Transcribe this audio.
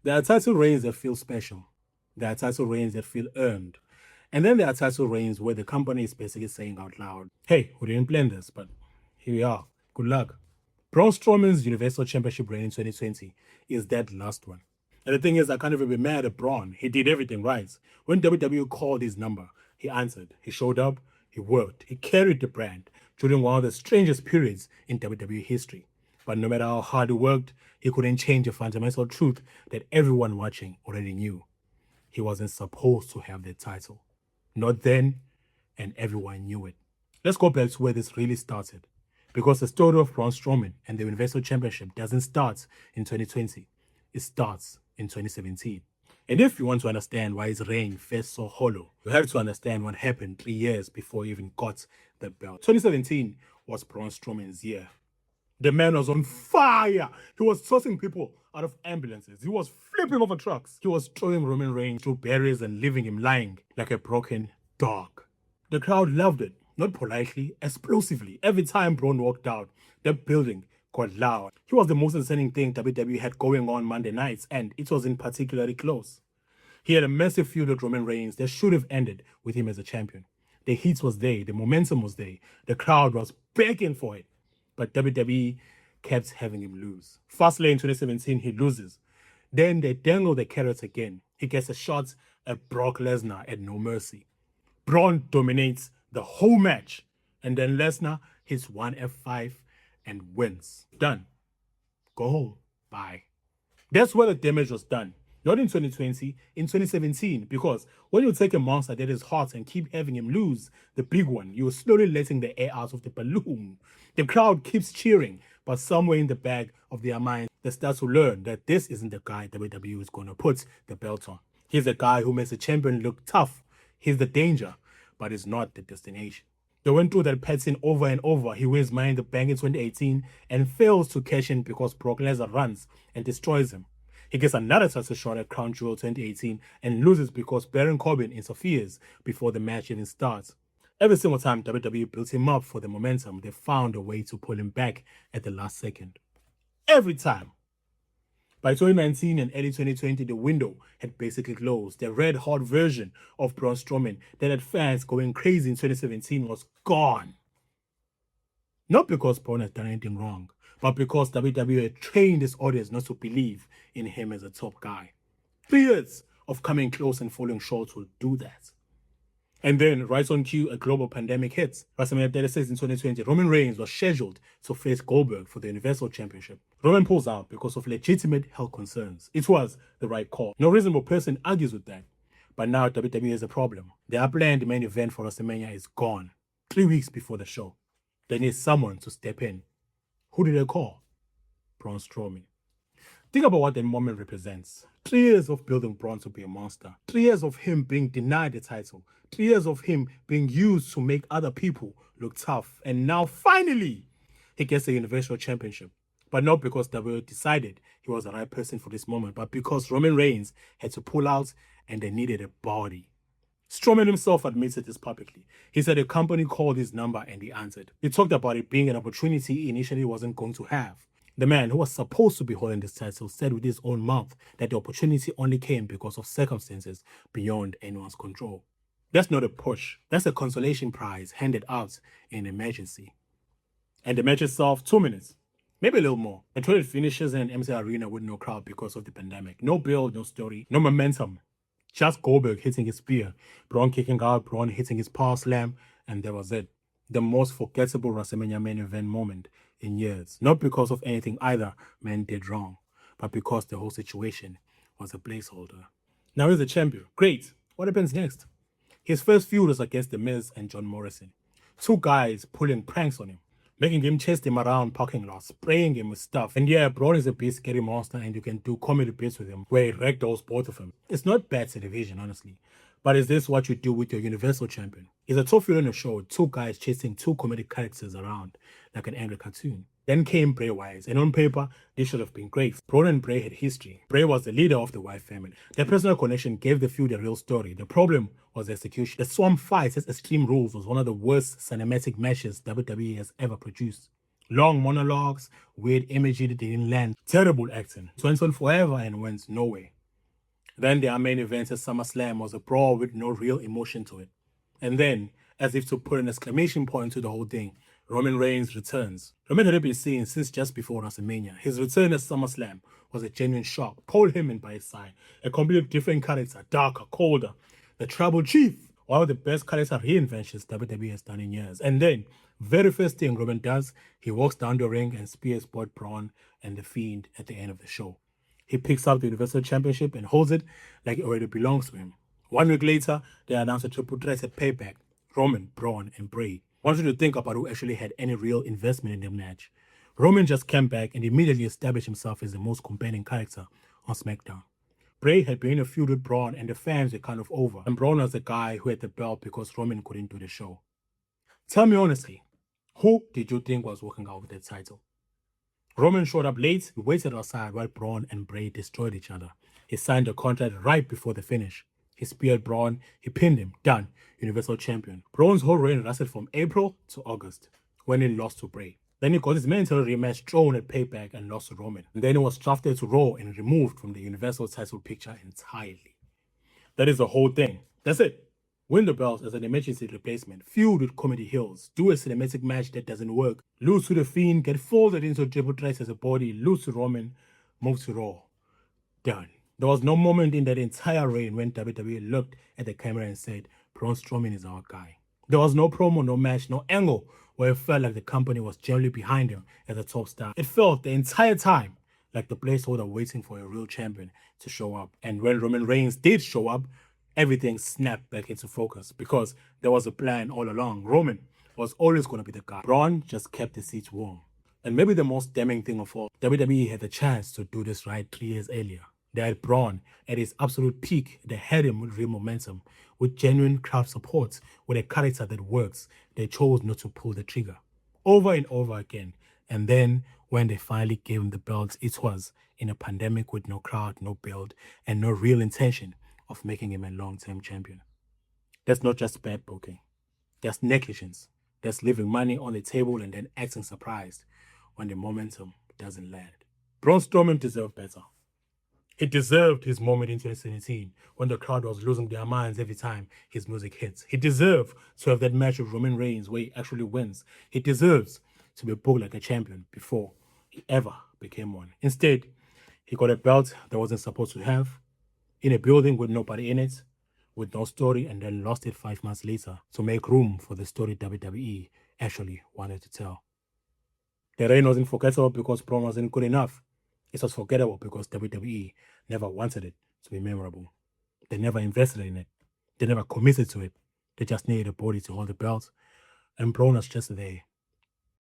There are title reigns that feel special. There are title reigns that feel earned. And then there are title reigns where the company is basically saying out loud, hey, we didn't plan this, but here we are. Good luck. Braun Strowman's Universal Championship reign in 2020 is that last one. And the thing is, I can't even be mad at Braun. He did everything right. When WWE called his number, he answered. He showed up, he worked, he carried the brand during one of the strangest periods in WWE history. But no matter how hard he worked, he couldn't change a fundamental truth that everyone watching already knew. He wasn't supposed to have the title. Not then, and everyone knew it. Let's go back to where this really started. Because the story of Braun Strowman and the Universal Championship doesn't start in 2020. It starts in 2017. And if you want to understand why his reign felt so hollow, you have to understand what happened 3 years before he even got the belt. 2017 was Braun Strowman's year. The man was on fire. He was tossing people out of ambulances. He was flipping over trucks. He was throwing Roman Reigns through barriers and leaving him lying like a broken dog. The crowd loved it, not politely, explosively. Every time Braun walked out, the building got loud. He was the most entertaining thing WWE had going on Monday nights, and it wasn't particularly close. He had a massive feud with Roman Reigns that should have ended with him as a champion. The heat was there, the momentum was there, the crowd was begging for it. But WWE kept having him lose. Fastlane 2017, he loses. Then they dangle the carrot again. He gets a shot at Brock Lesnar at No Mercy. Braun dominates the whole match. And then Lesnar hits one F5 and wins. Done. Go home. Bye. That's where the damage was done. Not in 2020, in 2017. Because when you take a monster that is hot and keep having him lose, the big one, you're slowly letting the air out of the balloon. The crowd keeps cheering, but somewhere in the back of their mind, they start to learn that this isn't the guy WWE is going to put the belt on. He's the guy who makes the champion look tough. He's the danger, but it's not the destination. They went through that pattern over and over. He wins Money in the Bank in 2018 and fails to cash in because Brock Lesnar runs and destroys him. He gets another title shot at Crown Jewel 2018 and loses because Baron Corbin interferes before the match even starts. Every single time WWE built him up for the momentum, they found a way to pull him back at the last second. Every time. By 2019 and early 2020, the window had basically closed. The red-hot version of Braun Strowman that had fans going crazy in 2017 was gone. Not because Braun had done anything wrong, but because WWE had trained its audience not to believe in him as a top guy. 3 years of coming close and falling short will do that. And then, right on cue, a global pandemic hits. WrestleMania 36 in 2020, Roman Reigns was scheduled to face Goldberg for the Universal Championship. Roman pulls out because of legitimate health concerns. It was the right call. No reasonable person argues with that. But now WWE has a problem. Their planned main event for WrestleMania is gone. 3 weeks before the show. They need someone to step in. Who did they call? Braun Strowman. Think about what that moment represents. 3 years of building Braun to be a monster. 3 years of him being denied the title. 3 years of him being used to make other people look tough. And now, finally, he gets the Universal Championship. But not because WWE decided he was the right person for this moment, but because Roman Reigns had to pull out and they needed a body. Strowman himself admitted this publicly. He said a company called his number and he answered. He talked about it being an opportunity he initially wasn't going to have. The man who was supposed to be holding this title said with his own mouth that the opportunity only came because of circumstances beyond anyone's control. That's not a push. That's a consolation prize handed out in an emergency. And the match itself, 2 minutes. Maybe a little more. The toilet finishes in an empty arena with no crowd because of the pandemic. No build, no story, no momentum. Just Goldberg hitting his spear, Braun kicking out, Braun hitting his power slam, and that was it. The most forgettable WrestleMania main event moment in years. Not because of anything either man did wrong, but because the whole situation was a placeholder. Now he's the champion. Great. What happens next? His first feud was against The Miz and John Morrison. Two guys pulling pranks on him, making him chase them around parking lots, spraying him with stuff. And yeah, Braun is a big scary monster and you can do comedy bits with him where he ragdolls both of them. It's not bad television, honestly. But is this what you do with your Universal Champion? It's a tough feeling to show two guys chasing two comedic characters around like an angry cartoon. Then came Bray Wyatt, and on paper, this should have been great. Braun and Bray had history. Bray was the leader of the Wyatt family. Their personal connection gave the feud a real story. The problem was the execution. The Swamp Fight as Extreme Rules was one of the worst cinematic matches WWE has ever produced. Long monologues, weird imagery that didn't land, terrible acting. It went on forever and went nowhere. Then their main event at SummerSlam was a brawl with no real emotion to it. And then, as if to put an exclamation point to the whole thing, Roman Reigns returns. Roman had been seen since just before WrestleMania. His return at SummerSlam was a genuine shock. Paul Heyman by his side, a completely different character, darker, colder, the Tribal Chief, one of the best character reinventions WWE has done in years. And then, very first thing Roman does, he walks down the ring and spears both Braun and The Fiend at the end of the show. He picks up the Universal Championship and holds it like it already belongs to him. 1 week later, they announced a triple threat at Payback: Roman, Braun, and Bray. I want you to think about who actually had any real investment in the match. Roman just came back and immediately established himself as the most compelling character on SmackDown. Bray had been in a feud with Braun and the fans were kind of over, and Braun was the guy who had the belt because Roman couldn't do the show. Tell me honestly, who did you think was walking out with the title? Roman showed up late. He waited outside while Braun and Bray destroyed each other. He signed the contract right before the finish. He speared Braun. He pinned him. Done. Universal Champion. Braun's whole reign lasted from April to August, when he lost to Bray. Then he got his mandatory rematch thrown at Payback and lost to Roman. And then he was drafted to Raw and removed from the Universal title picture entirely. That is the whole thing. That's it. Win the belt as an emergency replacement, feud with comedy heels, do a cinematic match that doesn't work, lose to The Fiend, get folded into a triple threat as a body, lose to Roman, move to Raw. Done. There was no moment in that entire reign when WWE looked at the camera and said, Braun Strowman is our guy. There was no promo, no match, no angle where it felt like the company was generally behind him as a top star. It felt the entire time like the placeholder waiting for a real champion to show up. And when Roman Reigns did show up, everything snapped back into focus because there was a plan all along. Roman was always going to be the guy. Braun just kept the seats warm. And maybe the most damning thing of all, WWE had the chance to do this right 3 years earlier. They had Braun at his absolute peak. They had him with real momentum, with genuine crowd support, with a character that works. They chose not to pull the trigger. Over and over again. And then when they finally gave him the belt, it was in a pandemic with no crowd, no build, and no real intention of making him a long-term champion. That's not just bad booking. That's negligence. That's leaving money on the table and then acting surprised when the momentum doesn't land. Braun Strowman deserved better. He deserved his moment in 2017 when the crowd was losing their minds every time his music hits. He deserved to have that match with Roman Reigns where he actually wins. He deserves to be booked like a champion before he ever became one. Instead, he got a belt that wasn't supposed to have, in a building with nobody in it, with no story, and then lost it 5 months later to make room for the story WWE actually wanted to tell. The reign wasn't forgettable because Braun wasn't good enough. It was forgettable because WWE never wanted it to be memorable. They never invested in it. They never committed to it. They just needed a body to hold the belt, and Braun was just there